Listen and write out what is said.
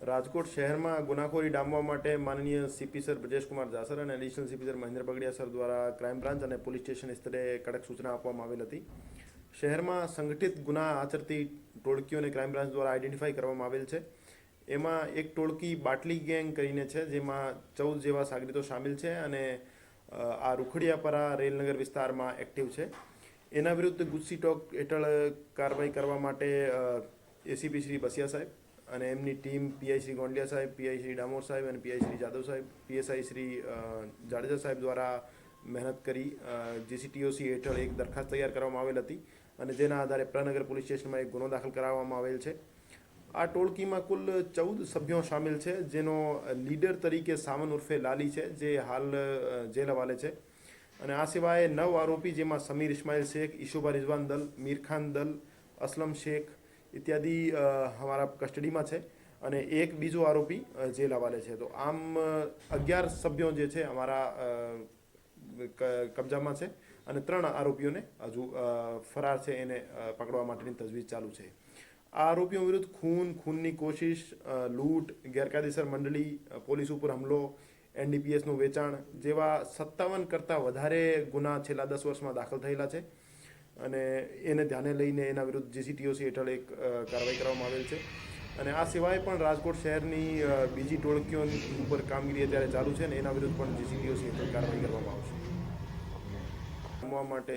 રાજકોટ શહેરમાં ગુનાખોરી ડામવા માટે માનનીય સીપી સર બ્રજેશકુમાર જાસર અને additional CP sir Mahendra Bagadia sir દ્વારા ક્રાઇમ બ્રાન્ચ અને પોલીસ સ્ટેશન સ્તરે કડક સૂચના આપવામાં આવેલ હતી. શહેરમાં સંગઠિત ગુના આચરતી ટોળકીઓને ક્રાઇમ બ્રાન્ચ દ્વારા આઈડેન્ટિફાઈ કરવામાં આવેલ છે. એમાં એક ટોળકી બાટલી ગેંગ કરીને છે, જેમાં 14 જેવા સાગરીતો સામેલ છે અને આ રૂખડિયાપરા રેલનગર વિસ્તારમાં એક્ટિવ છે. એના વિરુદ્ધ ગુસ્સી ટોક હેઠળ કાર્યવાહી કરવા માટે એસીપી શ્રી બસિયા સાહેબ અને એમની ટીમ પીઆઈ શ્રી ગોંડિયા સાહેબ, પીઆઈ શ્રી ડામોર સાહેબ અને પીઆઈ શ્રી જાદવ સાહેબ, પીએસઆઈ શ્રી જાડેજા સાહેબ દ્વારા મહેનત કરી જીસીટીઓસી હેઠળ એક દરખાસ્ત તૈયાર કરવામાં આવેલ હતી અને જેના આધારે પ્રનગર પોલીસ સ્ટેશનમાં એક ગુનો દાખલ કરાવવામાં આવેલ છે. આ ટોળકીમાં કુલ 14 સભ્યો સામેલ છે, જેનો લીડર તરીકે સાવન ઉર્ફે લાલી છે, જે હાલ જેલ હવાલે છે. અને આ સિવાય 9 આરોપી, જેમાં સમીર ઇસ્માઇલ શેખ, ઈશુભા રિઝવાન દલ, મીરખાન દલ, અસલમ શેખ ઇત્યાદિ અમારા કસ્ટડીમાં છે અને એક બીજો આરોપી જેલ હવાલે છે. તો આમ 11 સભ્યો જે છે અમારા કબજામાં છે અને 3 આરોપીઓને હજુ ફરાર છે, એને પકડવા માટેની તજવીજ ચાલુ છે. આ આરોપીઓ વિરુદ્ધ ખૂનની કોશિશ, લૂંટ, ગેરકાયદેસર મંડળી, પોલીસ ઉપર હુમલો, એનડીપીએસનું વેચાણ જેવા 57 કરતાં વધારે ગુના છેલ્લા 10 વર્ષમાં દાખલ થયેલા છે અને એને ધ્યાને લઈને એના વિરુદ્ધ જીસીટીઓસી હેઠળ એક કાર્યવાહી કરવામાં આવેલ છે. અને આ સિવાય પણ રાજકોટ શહેરની બીજી ટોળકીઓ ઉપર કામગીરી અત્યારે ચાલુ છે અને એના વિરુદ્ધ પણ જીસીટીઓસી હેઠળ કાર્યવાહી કરવામાં આવશે. માટે